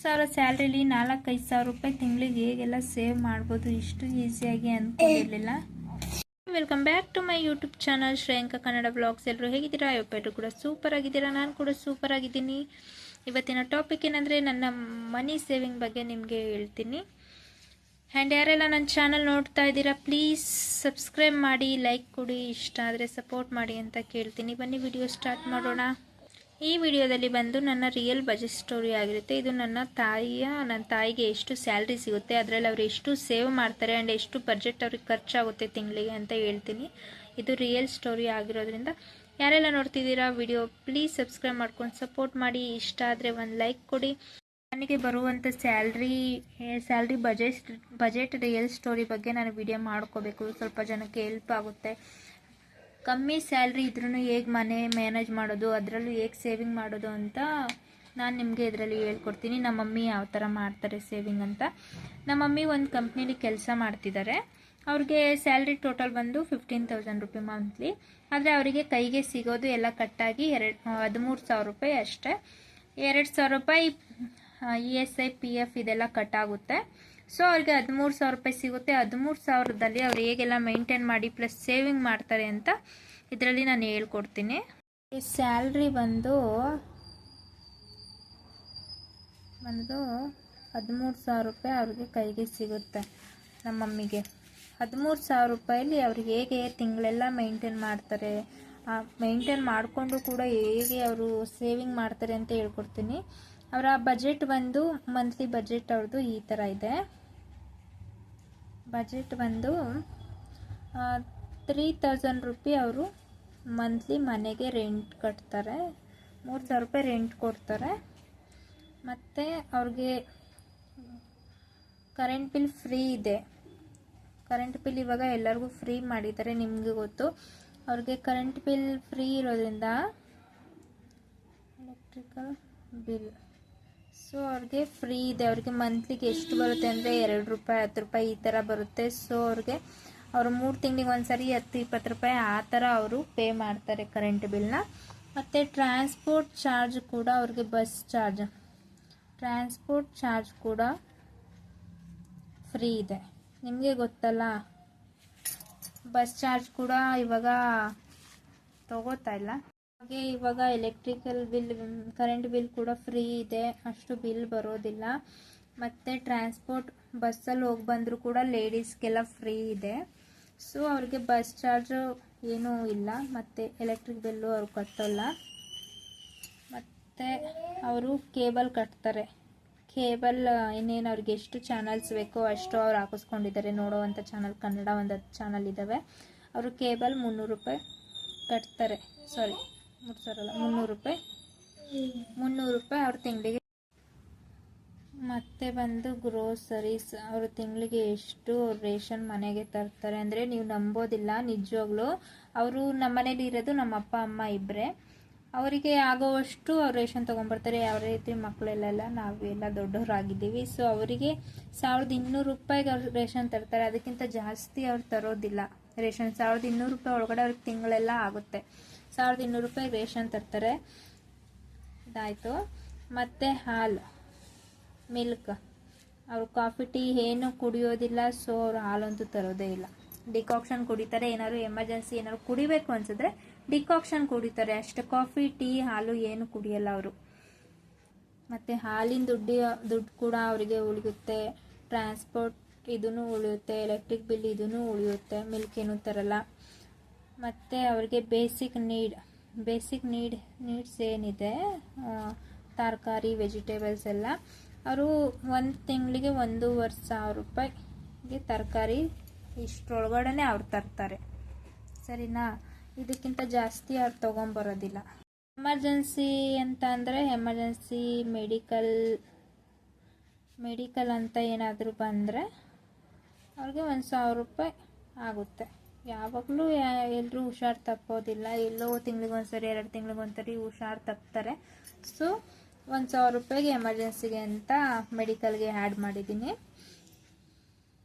3000 ಸ್ಯಾಲ್ರಿಲಿ 4-5 ಸಾವಿರ ರೂಪಾಯಿ ತಿಂಗಳಿಗೆ ಹೇಗೆಲ್ಲ ಸೇವ್ ಮಾಡ್ಬೋದು ಇಷ್ಟು ಈಸಿಯಾಗಿ ಅಂದ್ಕೊಂಡಿರಲಿಲ್ಲ. Welcome back to my YouTube channel Shreyanka Kannada blogs. ಎಲ್ಲರೂ ಹೇಗಿದ್ದೀರಾ? ಎಲ್ಲರೂ ಕೂಡ ಸೂಪರ್ ಆಗಿದ್ದೀರಾ. ನಾನು ಕೂಡ ಸೂಪರ್ ಆಗಿದ್ದೀನಿ. ಇವತ್ತಿನ ಟಾಪಿಕ್ ಏನಂದರೆ ನನ್ನ ಮನಿ ಸೇವಿಂಗ್ ಬಗ್ಗೆ ನಿಮಗೆ ಹೇಳ್ತೀನಿ. ಆ್ಯಂಡ್ ಯಾರೆಲ್ಲ ನನ್ನ ಚಾನಲ್ ನೋಡ್ತಾ ಇದ್ದೀರಾ ಪ್ಲೀಸ್ ಸಬ್ಸ್ಕ್ರೈಬ್ ಮಾಡಿ, ಲೈಕ್ ಕೊಡಿ, ಇಷ್ಟ ಆದರೆ ಸಪೋರ್ಟ್ ಮಾಡಿ ಅಂತ ಕೇಳ್ತೀನಿ. ಬನ್ನಿ ವಿಡಿಯೋ ಸ್ಟಾರ್ಟ್ ಮಾಡೋಣ. ಈ ವಿಡಿಯೋದಲ್ಲಿ ಬಂದು ನನ್ನ ರಿಯಲ್ ಬಜೆಟ್ ಸ್ಟೋರಿ ಆಗಿರುತ್ತೆ. ಇದು ನನ್ನ ತಾಯಿಗೆ ಎಷ್ಟು ಸ್ಯಾಲ್ರಿ ಸಿಗುತ್ತೆ, ಅದರಲ್ಲಿ ಅವರು ಎಷ್ಟು ಸೇವ್ ಮಾಡ್ತಾರೆ ಆ್ಯಂಡ್ ಎಷ್ಟು ಬಜೆಟ್ ಅವ್ರಿಗೆ ಖರ್ಚಾಗುತ್ತೆ ತಿಂಗಳಿಗೆ ಅಂತ ಹೇಳ್ತೀನಿ. ಇದು ರಿಯಲ್ ಸ್ಟೋರಿ ಆಗಿರೋದ್ರಿಂದ ಯಾರೆಲ್ಲ ನೋಡ್ತಿದ್ದೀರಾ ವಿಡಿಯೋ ಪ್ಲೀಸ್ ಸಬ್ಸ್ಕ್ರೈಬ್ ಮಾಡ್ಕೊಂಡು ಸಪೋರ್ಟ್ ಮಾಡಿ, ಇಷ್ಟ ಆದರೆ ಒಂದು ಲೈಕ್ ಕೊಡಿ. ನನಗೆ ಬರುವಂಥ ಸ್ಯಾಲ್ರಿ ಬಜೆಟ್ ರಿಯಲ್ ಸ್ಟೋರಿ ಬಗ್ಗೆ ನಾನು ವಿಡಿಯೋ ಮಾಡ್ಕೋಬೇಕು, ಸ್ವಲ್ಪ ಜನಕ್ಕೆ ಹೆಲ್ಪ್ ಆಗುತ್ತೆ. ಕಮ್ಮಿ ಸ್ಯಾಲ್ರಿ ಇದ್ರೂ ಹೇಗೆ ಮನೆ ಮ್ಯಾನೇಜ್ ಮಾಡೋದು, ಅದರಲ್ಲೂ ಹೇಗೆ ಸೇವಿಂಗ್ ಮಾಡೋದು ಅಂತ ನಾನು ನಿಮಗೆ ಇದರಲ್ಲಿ ಹೇಳ್ಕೊಡ್ತೀನಿ. ನಮ್ಮ ಮಮ್ಮಿ ಯಾವ ಥರ ಮಾಡ್ತಾರೆ ಸೇವಿಂಗ್ ಅಂತ. ನಮ್ಮ ಮಮ್ಮಿ ಒಂದು ಕಂಪ್ನಿಲಿ ಕೆಲಸ ಮಾಡ್ತಿದ್ದಾರೆ. ಅವ್ರಿಗೆ ಸ್ಯಾಲ್ರಿ ಟೋಟಲ್ ಬಂದು 15,000 ರೂಪಾಯಿ ಮಂತ್ಲಿ. ಆದರೆ ಅವರಿಗೆ ಕೈಗೆ ಸಿಗೋದು ಎಲ್ಲ ಕಟ್ಟಾಗಿ 13,000 ರೂಪಾಯಿ ಅಷ್ಟೇ. 2,000 ರೂಪಾಯಿ ESI PF ಇದೆಲ್ಲ ಕಟ್ಟಾಗುತ್ತೆ. ಸೊ ಅವ್ರಿಗೆ 13,000 ರೂಪಾಯಿ ಸಿಗುತ್ತೆ. 13,000ದಲ್ಲಿ ಅವ್ರು ಹೇಗೆಲ್ಲ ಮೇಂಟೈನ್ ಮಾಡಿ ಪ್ಲಸ್ ಸೇವಿಂಗ್ ಮಾಡ್ತಾರೆ ಅಂತ ಇದರಲ್ಲಿ ನಾನು ಹೇಳ್ಕೊಡ್ತೀನಿ. ಈ ಸ್ಯಾಲ್ರಿ ಬಂದು 13,000 ರೂಪಾಯಿ ಅವ್ರಿಗೆ ಕೈಗೆ ಸಿಗುತ್ತೆ. ನಮ್ಮ ಮಮ್ಮಿಗೆ 13,000 ರೂಪಾಯಲ್ಲಿ ಅವ್ರು ಹೇಗೆ ತಿಂಗಳೆಲ್ಲ ಮೇಂಟೈನ್ ಮಾಡ್ತಾರೆ, ಮೇಂಟೈನ್ ಮಾಡಿಕೊಂಡು ಕೂಡ ಹೇಗೆ ಅವರು ಸೇವಿಂಗ್ ಮಾಡ್ತಾರೆ ಅಂತ ಹೇಳ್ಕೊಡ್ತೀನಿ. ಅವರ ಬಜೆಟ್ ಬಂದು ಮಂತ್ಲಿ ಬಜೆಟ್ ಅವ್ರದ್ದು ಈ ಥರ ಇದೆ. ಬಜೆಟ್ ಬಂದು 3,000 ರೂಪಾಯಿ ಅವರು ಮಂತ್ಲಿ ಮನೆಗೆ ರೆಂಟ್ ಕಟ್ತಾರೆ. 3,000 ರೂಪಾಯಿ ರೆಂಟ್ ಕೊಡ್ತಾರೆ. ಮತ್ತು ಅವ್ರಿಗೆ ಕರೆಂಟ್ ಬಿಲ್ ಫ್ರೀ ಇದೆ. ಕರೆಂಟ್ ಬಿಲ್ ಇವಾಗ ಎಲ್ಲರಿಗೂ ಫ್ರೀ ಮಾಡಿದ್ದಾರೆ, ನಿಮಗೆ ಗೊತ್ತು. ಅವ್ರಿಗೆ ಕರೆಂಟ್ ಬಿಲ್ ಫ್ರೀ ಇರೋದ್ರಿಂದ ಎಲೆಕ್ಟ್ರಿಕಲ್ ಬಿಲ್ ಸೊ ಅವ್ರಿಗೆ ಫ್ರೀ ಇದೆ. ಅವ್ರಿಗೆ ಮಂತ್ಲಿಗೆ ಎಷ್ಟು ಬರುತ್ತೆ ಅಂದರೆ 2 ರೂಪಾಯಿ 10 ರೂಪಾಯಿ ಈ ಥರ ಬರುತ್ತೆ. ಸೊ ಅವ್ರಿಗೆ ಅವರು 3 ತಿಂಗಳಿಗೆ ಒಂದ್ಸರಿ 10-20 ರೂಪಾಯಿ ಆ ಥರ ಅವರು ಪೇ ಮಾಡ್ತಾರೆ ಕರೆಂಟ್ ಬಿಲ್ನ. ಮತ್ತು ಟ್ರಾನ್ಸ್ಪೋರ್ಟ್ ಚಾರ್ಜ್ ಕೂಡ ಅವ್ರಿಗೆ ಟ್ರಾನ್ಸ್ಪೋರ್ಟ್ ಚಾರ್ಜ್ ಕೂಡ ಫ್ರೀ ಇದೆ. ನಿಮಗೆ ಗೊತ್ತಲ್ಲ, ಬಸ್ ಚಾರ್ಜ್ ಕೂಡ ಇವಾಗ ತಗೋತಾ ಇಲ್ಲ. ಹಾಗೆ ಇವಾಗ ಎಲೆಕ್ಟ್ರಿಕಲ್ ಬಿಲ್, ಕರೆಂಟ್ ಬಿಲ್ ಕೂಡ ಫ್ರೀ ಇದೆ, ಅಷ್ಟು ಬಿಲ್ ಬರೋದಿಲ್ಲ. ಮತ್ತು ಟ್ರಾನ್ಸ್ಪೋರ್ಟ್ ಬಸ್ಸಲ್ಲಿ ಹೋಗಿ ಬಂದರೂ ಕೂಡ ಲೇಡೀಸ್ಗೆಲ್ಲ ಫ್ರೀ ಇದೆ. ಸೊ ಅವ್ರಿಗೆ ಬಸ್ ಚಾರ್ಜು ಏನೂ ಇಲ್ಲ. ಮತ್ತು ಎಲೆಕ್ಟ್ರಿಕ್ ಬಿಲ್ಲು ಅವ್ರು ಕಟ್ಟೋಲ್ಲ. ಮತ್ತು ಅವರು ಕೇಬಲ್ ಕಟ್ತಾರೆ. ಕೇಬಲ್ ಇನ್ನೇನು ಅವ್ರಿಗೆ ಎಷ್ಟು ಚಾನಲ್ಸ್ ಬೇಕೋ ಅಷ್ಟು ಅವ್ರು ಹಾಕಿಸ್ಕೊಂಡಿದ್ದಾರೆ. ನೋಡೋವಂಥ ಚಾನಲ್ ಕನ್ನಡ ಒಂದು 10 ಚಾನಲ್ ಇದ್ದಾವೆ. ಅವರು ಕೇಬಲ್ 300 ರೂಪಾಯಿ ಕಟ್ತಾರೆ. 300 ರೂಪಾಯಿ ಅವ್ರ ತಿಂಗಳಿಗೆ. ಮತ್ತು ಬಂದು ಗ್ರೋಸರೀಸ್ ಅವರು ತಿಂಗಳಿಗೆ ಎಷ್ಟು ರೇಷನ್ ಮನೆಗೆ ತರ್ತಾರೆ ಅಂದರೆ ನೀವು ನಂಬೋದಿಲ್ಲ. ನಿಜವಾಗ್ಲೂ ಅವರು ನಮ್ಮ ಮನೇಲಿ ಇರೋದು ನಮ್ಮ ಅಪ್ಪ ಅಮ್ಮ ಇಬ್ಬರೇ. ಅವರಿಗೆ ಆಗೋವಷ್ಟು ಅವ್ರು ರೇಷನ್ ತೊಗೊಂಬರ್ತಾರೆ. ಯಾವ ರೀತಿ ಮಕ್ಕಳೆಲ್ಲ ನಾವೆಲ್ಲ ದೊಡ್ಡವರಾಗಿದ್ದೀವಿ. ಸೊ ಅವರಿಗೆ 1,200 ರೂಪಾಯಿಗೆ ಅವ್ರು ರೇಷನ್ ತರ್ತಾರೆ. ಅದಕ್ಕಿಂತ ಜಾಸ್ತಿ ಅವ್ರು ತರೋದಿಲ್ಲ ರೇಷನ್. 1,200 ರೂಪಾಯಿ ಒಳಗಡೆ ಅವ್ರಿಗೆ ತಿಂಗಳೆಲ್ಲ ಆಗುತ್ತೆ. 1,200 ರೂಪಾಯಿ ರೇಷನ್ ತರ್ತಾರೆ. ಇದಾಯಿತು. ಮತ್ತು ಹಾಲು, ಮಿಲ್ಕ್, ಅವರು ಕಾಫಿ ಟೀ ಏನು ಕುಡಿಯೋದಿಲ್ಲ. ಸೊ ಅವರು ಹಾಲಂತೂ ತರೋದೇ ಇಲ್ಲ. ಡಿಕಾಕ್ಷನ್ ಕುಡಿತಾರೆ. ಏನಾದ್ರು ಎಮರ್ಜೆನ್ಸಿ ಏನಾದ್ರು ಕುಡಿಬೇಕು ಅನ್ಸಿದ್ರೆ ಡಿಕಾಕ್ಷನ್ ಕುಡಿತಾರೆ ಅಷ್ಟೇ. ಕಾಫಿ ಟೀ ಹಾಲು ಏನು ಕುಡಿಯಲ್ಲ ಅವರು. ಮತ್ತು ಹಾಲಿನ ದುಡ್ಡು ಕೂಡ ಅವರಿಗೆ ಉಳಿಯುತ್ತೆ. ಟ್ರಾನ್ಸ್ಪೋರ್ಟ್ ಇದೂ ಉಳಿಯುತ್ತೆ. ಎಲೆಕ್ಟ್ರಿಕ್ ಬಿಲ್ ಇದೂ ಉಳಿಯುತ್ತೆ. ಮಿಲ್ಕ್ ಏನೂ ತರಲ್ಲ. ಮತ್ತು ಅವ್ರಿಗೆ ಬೇಸಿಕ್ ನೀಡ್ಸ್ ಏನಿದೆ, ತರಕಾರಿ ವೆಜಿಟೇಬಲ್ಸ್ ಎಲ್ಲ, ಅವರು ಒಂದು ತಿಂಗಳಿಗೆ 1,500 ರೂಪಾಯಿಗೆ ತರಕಾರಿ ಇಷ್ಟರೊಳಗಡೆ ಅವ್ರು ತರ್ತಾರೆ. ಸರಿನಾ? ಇದಕ್ಕಿಂತ ಜಾಸ್ತಿ ಅವ್ರು ತೊಗೊಂಬರೋದಿಲ್ಲ. ಎಮರ್ಜೆನ್ಸಿ ಅಂತ ಅಂದರೆ ಎಮರ್ಜೆನ್ಸಿ ಮೆಡಿಕಲ್ ಅಂತ ಏನಾದರೂ ಬಂದರೆ ಅವ್ರಿಗೆ 1,000 ರೂಪಾಯಿ ಆಗುತ್ತೆ. ಯಾವಾಗಲೂ ಎಲ್ಲರೂ ಹುಷಾರು ತಪ್ಪೋದಿಲ್ಲ. ಎಲ್ಲೋ ತಿಂಗಳಿಗೊಂದ್ಸರಿ 2 ತಿಂಗಳಿಗೊಂದ್ಸರಿ ಹುಷಾರು ತಪ್ತಾರೆ. ಸೊ 1,000 ರೂಪಾಯಿಗೆ ಎಮರ್ಜೆನ್ಸಿಗೆ ಅಂತ ಮೆಡಿಕಲ್ಗೆ ಆ್ಯಡ್ ಮಾಡಿದ್ದೀನಿ.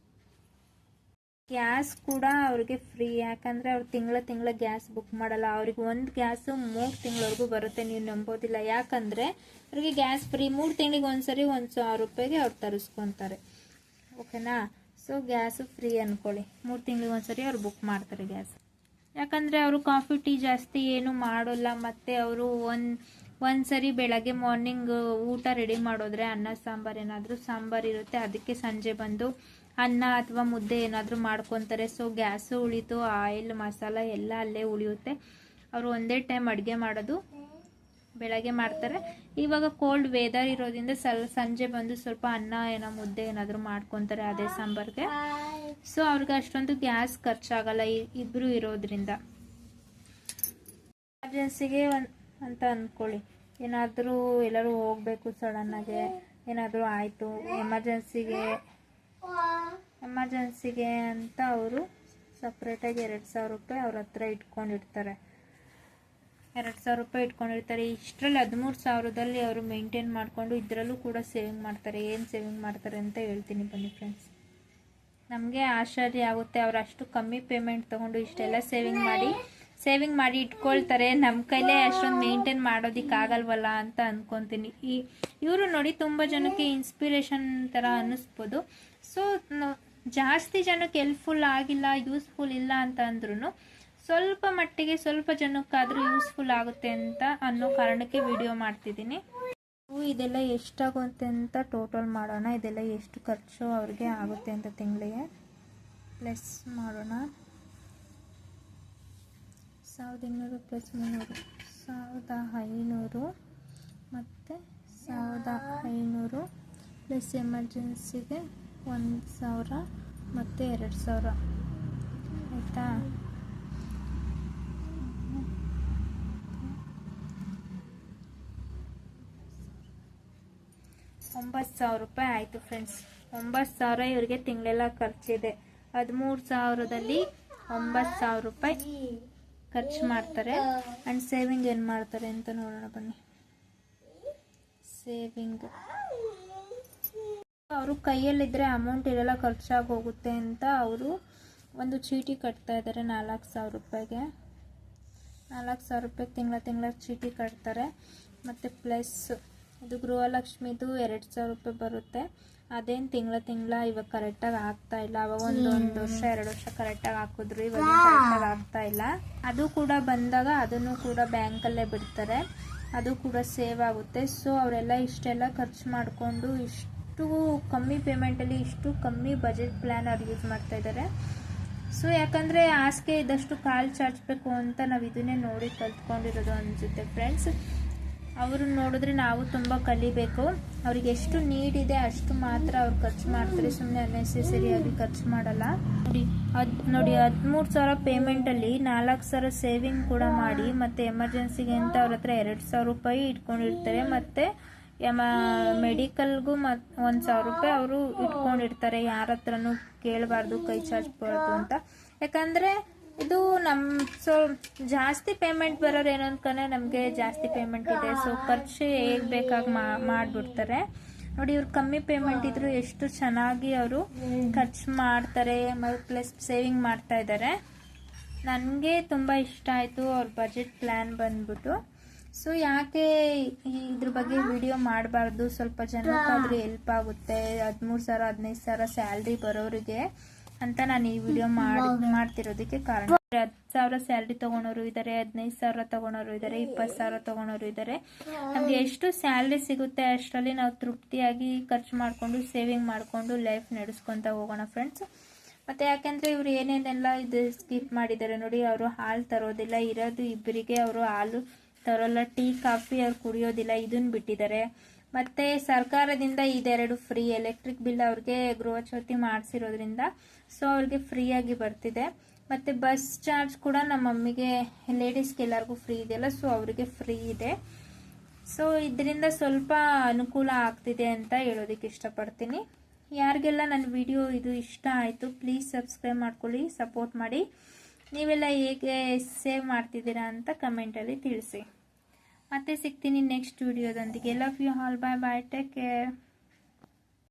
ಗ್ಯಾಸ್ ಕೂಡ ಅವ್ರಿಗೆ ಫ್ರೀ. ಯಾಕಂದರೆ ಅವ್ರು ತಿಂಗಳ ಗ್ಯಾಸ್ ಬುಕ್ ಮಾಡಲ್ಲ. ಅವ್ರಿಗೆ ಒಂದು ಗ್ಯಾಸು 3 ತಿಂಗಳವರೆಗೂ ಬರುತ್ತೆ, ನೀವು ನಂಬೋದಿಲ್ಲ. ಯಾಕಂದರೆ ಅವ್ರಿಗೆ ಗ್ಯಾಸ್ ಫ್ರೀ. 3 ತಿಂಗಳಿಗೆ ಒಂದ್ಸರಿ 1,000 ರೂಪಾಯಿಗೆ ಅವ್ರು ತರಿಸ್ಕೊತಾರೆ. ಓಕೆನಾ? ಸೊ ಗ್ಯಾಸು ಫ್ರೀ ಅಂದ್ಕೊಳ್ಳಿ. 3 ತಿಂಗಳಿಗೆ ಒಂದ್ಸರಿ ಅವ್ರು ಬುಕ್ ಮಾಡ್ತಾರೆ ಗ್ಯಾಸ್. ಯಾಕಂದರೆ ಅವರು ಕಾಫಿ ಟೀ ಜಾಸ್ತಿ ಏನು ಮಾಡೋಲ್ಲ. ಮತ್ತು ಅವರು ಒಂದ್ಸರಿ ಬೆಳಗ್ಗೆ ಮಾರ್ನಿಂಗ್ ಊಟ ರೆಡಿ ಮಾಡೋದ್ರೆ ಅನ್ನ ಸಾಂಬಾರು ಏನಾದರೂ ಸಾಂಬಾರು ಇರುತ್ತೆ, ಅದಕ್ಕೆ ಸಂಜೆ ಬಂದು ಅನ್ನ ಅಥವಾ ಮುದ್ದೆ ಏನಾದರೂ ಮಾಡ್ಕೊತಾರೆ. ಸೊ ಗ್ಯಾಸು ಉಳಿತು, ಆಯಿಲ್ ಮಸಾಲ ಎಲ್ಲ ಅಲ್ಲೇ ಉಳಿಯುತ್ತೆ. ಅವರು ಒಂದೇ ಟೈಮ್ ಅಡುಗೆ ಮಾಡೋದು ಬೆಳಗ್ಗೆ ಮಾಡ್ತಾರೆ. ಇವಾಗ ಕೋಲ್ಡ್ ವೆದರ್ ಇರೋದ್ರಿಂದ ಸಂಜೆ ಬಂದು ಸ್ವಲ್ಪ ಅನ್ನ ಏನೋ ಮುದ್ದೆ ಏನಾದರೂ ಮಾಡ್ಕೊತಾರೆ ಅದೇ ಸಾಂಬಾರಿಗೆ. ಸೊ ಅವ್ರಿಗೆ ಅಷ್ಟೊಂದು ಗ್ಯಾಸ್ ಖರ್ಚಾಗಲ್ಲ ಇಬ್ಬರು ಇರೋದ್ರಿಂದ. ಎಮರ್ಜೆನ್ಸಿಗೆ ಅಂತ ಅಂದ್ಕೊಳ್ಳಿ, ಏನಾದರೂ ಎಲ್ಲರೂ ಹೋಗಬೇಕು ಸಡನ್ನಾಗೆ ಏನಾದರೂ ಆಯಿತು, ಎಮರ್ಜೆನ್ಸಿಗೆ ಅಂತ ಅವರು ಸಪ್ರೇಟಾಗಿ 2,000 ರೂಪಾಯಿ ಅವ್ರ ಹತ್ರ ಇಟ್ಕೊಂಡಿರ್ತಾರೆ. 2,000 ರೂಪಾಯಿ ಇಟ್ಕೊಂಡಿರ್ತಾರೆ. ಇಷ್ಟರಲ್ಲಿ 13,000ದಲ್ಲಿ ಅವರು ಮೇಂಟೈನ್ ಮಾಡಿಕೊಂಡು ಇದರಲ್ಲೂ ಕೂಡ ಸೇವಿಂಗ್ ಮಾಡ್ತಾರೆ. ಏನು ಸೇವಿಂಗ್ ಮಾಡ್ತಾರೆ ಅಂತ ಹೇಳ್ತೀನಿ ಬನ್ನಿ ಫ್ರೆಂಡ್ಸ್. ನಮಗೆ ಆಶ್ಚರ್ಯ ಆಗುತ್ತೆ, ಅವ್ರು ಅಷ್ಟು ಕಮ್ಮಿ ಪೇಮೆಂಟ್ ತೊಗೊಂಡು ಇಷ್ಟೆಲ್ಲ ಸೇವಿಂಗ್ ಮಾಡಿ ಇಟ್ಕೊಳ್ತಾರೆ. ನಮ್ಮ ಕೈಲೇ ಅಷ್ಟೊಂದು ಮೇಂಟೈನ್ ಮಾಡೋದಕ್ಕಾಗಲ್ವಲ್ಲ ಅಂತ ಅಂದ್ಕೊತೀನಿ. ಇವರು ನೋಡಿ ತುಂಬ ಜನಕ್ಕೆ ಇನ್ಸ್ಪಿರೇಷನ್ ಥರ ಅನ್ನಿಸ್ಬೋದು. ಸೊ ಜಾಸ್ತಿ ಜನಕ್ಕೆ ಹೆಲ್ಪ್ಫುಲ್ ಆಗಿಲ್ಲ, ಯೂಸ್ಫುಲ್ ಇಲ್ಲ ಅಂತ ಅಂದ್ರೂ ಸ್ವಲ್ಪ ಮಟ್ಟಿಗೆ ಸ್ವಲ್ಪ ಜನಕ್ಕಾದರೂ ಯೂಸ್ಫುಲ್ ಆಗುತ್ತೆ ಅಂತ ಅನ್ನೋ ಕಾರಣಕ್ಕೆ ವಿಡಿಯೋ ಮಾಡ್ತಿದ್ದೀನಿ. ಇದೆಲ್ಲ ಎಷ್ಟಾಗುತ್ತೆ ಅಂತ ಟೋಟಲ್ ಮಾಡೋಣ. ಇದೆಲ್ಲ ಎಷ್ಟು ಖರ್ಚು ಅವ್ರಿಗೆ ಆಗುತ್ತೆ ಅಂತ ತಿಂಗಳಿಗೆ ಪ್ಲಸ್ ಮಾಡೋಣ. 1,200 ಪ್ಲಸ್ 300 1,500 ಮತ್ತು 1,500 ಪ್ಲಸ್ ಎಮರ್ಜೆನ್ಸಿಗೆ 1,000 ಮತ್ತು 2,000 ಆಯಿತಾ. 9,000 ರೂಪಾಯಿ ಆಯಿತು ಫ್ರೆಂಡ್ಸ್. 9,000 ಇವರಿಗೆ ತಿಂಗಳೆಲ್ಲ ಖರ್ಚಿದೆ. 13,000ದಲ್ಲಿ 9,000 ರೂಪಾಯಿ ಖರ್ಚು ಮಾಡ್ತಾರೆ. ಆ್ಯಂಡ್ ಸೇವಿಂಗ್ ಏನು ಮಾಡ್ತಾರೆ ಅಂತ ನೋಡೋಣ ಬನ್ನಿ. ಸೇವಿಂಗ್ ಅವರು ಕೈಯಲ್ಲಿದ್ದರೆ ಅಮೌಂಟ್ ಇರೆಲ್ಲ ಖರ್ಚಾಗಿ ಹೋಗುತ್ತೆ ಅಂತ ಅವರು ಒಂದು ಚೀಟಿ ಕಟ್ತಾ ಇದ್ದಾರೆ 4,000 ರೂಪಾಯಿಗೆ. 4,000 ರೂಪಾಯಿಗೆ ತಿಂಗಳ ಚೀಟಿ ಕಟ್ತಾರೆ. ಮತ್ತು ಪ್ಲಸ್ ಇದು ಗೃಹಲಕ್ಷ್ಮಿದು 2,000 ರೂಪಾಯಿ ಬರುತ್ತೆ. ಅದೇನು ತಿಂಗಳ ಇವಾಗ ಕರೆಕ್ಟಾಗಿ ಆಗ್ತಾ ಇಲ್ಲ. ಅವಾಗ ಒಂದು ವರ್ಷ 2 ವರ್ಷ ಕರೆಕ್ಟಾಗಿ ಹಾಕಿದ್ರು, ಇವಾಗ ಕರೆಕ್ಟಾಗಿ ಆಗ್ತಾ ಇಲ್ಲ. ಅದು ಕೂಡ ಬಂದಾಗ ಅದನ್ನು ಕೂಡ ಬ್ಯಾಂಕಲ್ಲೇ ಬಿಡ್ತಾರೆ, ಅದು ಕೂಡ ಸೇವ್ ಆಗುತ್ತೆ. ಸೊ ಅವರೆಲ್ಲ ಇಷ್ಟೆಲ್ಲ ಖರ್ಚು ಮಾಡಿಕೊಂಡು ಇಷ್ಟು ಕಮ್ಮಿ ಪೇಮೆಂಟಲ್ಲಿ ಇಷ್ಟು ಕಮ್ಮಿ ಬಜೆಟ್ ಪ್ಲ್ಯಾನ್ ಅವ್ರು ಯೂಸ್ ಮಾಡ್ತಾ ಇದ್ದಾರೆ. ಸೊ ಯಾಕಂದರೆ ಹಾಸಿಗೆ ಇದ್ದಷ್ಟು ಕಾಲು ಚಾಚಬೇಕು ಅಂತ ನಾವು ಇದನ್ನೇ ನೋಡಿ ಕಲ್ತ್ಕೊಂಡಿರೋದು ಅನಿಸುತ್ತೆ ಫ್ರೆಂಡ್ಸ್. ಅವರು ನೋಡಿದ್ರೆ ನಾವು ತುಂಬ ಕಲಿಬೇಕು. ಅವ್ರಿಗೆ ಎಷ್ಟು ನೀಡ್ ಇದೆ ಅಷ್ಟು ಮಾತ್ರ ಅವ್ರು ಖರ್ಚು ಮಾಡ್ತಾರೆ, ಸುಮ್ಮನೆ ಅನ್ನೆಸೆಸರಿಯಾಗಿ ಖರ್ಚು ಮಾಡಲ್ಲ. ನೋಡಿ 13,000 ಪೇಮೆಂಟಲ್ಲಿ 4,000 ಸೇವಿಂಗ್ ಕೂಡ ಮಾಡಿ ಮತ್ತು ಎಮರ್ಜೆನ್ಸಿಗೆ ಅಂತ ಅವ್ರ ಹತ್ರ 2,000 ರೂಪಾಯಿ ಇಟ್ಕೊಂಡಿರ್ತಾರೆ. ಮತ್ತು ಮೆಡಿಕಲ್ಗೂ 1,000 ರೂಪಾಯಿ ಅವರು ಇಟ್ಕೊಂಡಿರ್ತಾರೆ. ಯಾರ ಹತ್ರನೂ ಕೇಳಬಾರ್ದು, ಕೈ ಚಾಚಬಾರ್ದು ಅಂತ. ಯಾಕಂದರೆ ಇದು ಸೊ ಜಾಸ್ತಿ ಪೇಮೆಂಟ್ ಬರೋರು ಏನು ಅಂದ್ಕೊಂಡ್ರೆ ನಮಗೆ ಜಾಸ್ತಿ ಪೇಮೆಂಟ್ ಇದೆ, ಸೊ ಖರ್ಚು ಹೇಗೆ ಬೇಕಾಗಿ ಮಾಡಿಬಿಡ್ತಾರೆ. ನೋಡಿ ಇವ್ರು ಕಮ್ಮಿ ಪೇಮೆಂಟ್ ಇದ್ರು ಎಷ್ಟು ಚೆನ್ನಾಗಿ ಅವರು ಖರ್ಚು ಮಾಡ್ತಾರೆ, ಪ್ಲಸ್ ಸೇವಿಂಗ್ ಮಾಡ್ತಾ ಇದ್ದಾರೆ. ನನಗೆ ತುಂಬ ಇಷ್ಟ ಆಯಿತು ಅವ್ರ ಬಜೆಟ್ ಪ್ಲ್ಯಾನ್ ಬಂದ್ಬಿಟ್ಟು. ಸೊ ಯಾಕೆ ಇದ್ರ ಬಗ್ಗೆ ವಿಡಿಯೋ ಮಾಡಬಾರ್ದು, ಸ್ವಲ್ಪ ಜನಕ್ಕಾದರೂ ಹೆಲ್ಪ್ ಆಗುತ್ತೆ. 13,000 15,000 ಸ್ಯಾಲ್ರಿ ಬರೋರಿಗೆ ಅಂತ ನಾನು ಈ ವಿಡಿಯೋ ಮಾಡ್ತಿರೋದಕ್ಕೆ ಕಾರಣ. 10,000 ಸ್ಯಾಲ್ರಿ ತೊಗೊಳೋರು ಇದ್ದಾರೆ, 15,000 ತೊಗೊಳೋರು ಇದ್ದಾರೆ, 20,000 ತೊಗೊಳೋರು ಇದ್ದಾರೆ. ನಮಗೆ ಎಷ್ಟು ಸ್ಯಾಲ್ರಿ ಸಿಗುತ್ತೆ ಅಷ್ಟರಲ್ಲಿ ನಾವು ತೃಪ್ತಿಯಾಗಿ ಖರ್ಚು ಮಾಡಿಕೊಂಡು ಸೇವಿಂಗ್ ಮಾಡಿಕೊಂಡು ಲೈಫ್ ನಡೆಸ್ಕೊತ ಹೋಗೋಣ ಫ್ರೆಂಡ್ಸ್. ಮತ್ತು ಯಾಕೆಂದರೆ ಇವರು ಏನೇನೆಲ್ಲ ಇದು ಸ್ಕಿಪ್ ಮಾಡಿದ್ದಾರೆ ನೋಡಿ. ಅವರು ಹಾಲು ತರೋದಿಲ್ಲ, ಇರೋದು ಇಬ್ಬರಿಗೆ. ಅವರು ಹಾಲು ತರೋಲ್ಲ, ಟೀ ಕಾಫಿ ಅವ್ರು ಕುಡಿಯೋದಿಲ್ಲ, ಇದನ್ನು ಬಿಟ್ಟಿದ್ದಾರೆ. ಮತ್ತು ಸರ್ಕಾರದಿಂದ ಇದೆರಡು ಫ್ರೀ. ಎಲೆಕ್ಟ್ರಿಕ್ ಬಿಲ್ ಅವ್ರಿಗೆ ಗೃಹಜ್ಯೋತಿ ಮಾಡಿಸಿರೋದ್ರಿಂದ ಸೊ ಅವ್ರಿಗೆ ಫ್ರೀಯಾಗಿ ಬರ್ತಿದೆ. ಮತ್ತು ಬಸ್ ಚಾರ್ಜ್ ಕೂಡ ನಮ್ಮ ಮಮ್ಮಿಗೆ, ಲೇಡೀಸ್ಗೆ ಎಲ್ಲರಿಗೂ ಫ್ರೀ ಇದೆಯಲ್ಲ, ಸೊ ಅವರಿಗೆ ಫ್ರೀ ಇದೆ. ಸೊ ಇದರಿಂದ ಸ್ವಲ್ಪ ಅನುಕೂಲ ಆಗ್ತಿದೆ ಅಂತ ಹೇಳೋದಕ್ಕೆ ಇಷ್ಟಪಡ್ತೀನಿ. ಯಾರಿಗೆಲ್ಲ ನನ್ನ ವಿಡಿಯೋ ಇದು ಇಷ್ಟ ಆಯಿತು ಪ್ಲೀಸ್ ಸಬ್ಸ್ಕ್ರೈಬ್ ಮಾಡ್ಕೊಳ್ಳಿ, ಸಪೋರ್ಟ್ ಮಾಡಿ. ನೀವೆಲ್ಲ ಹೇಗೆ ಸೇವ್ ಮಾಡ್ತಿದ್ದೀರಾ ಅಂತ ಕಮೆಂಟಲ್ಲಿ ತಿಳಿಸಿ. ಮತ್ತೆ ಸಿಗ್ತೀನಿ ನೆಕ್ಸ್ಟ್ ವಿಡಿಯೋದೊಂದಿಗೆ. Love you all, bye bye, take care.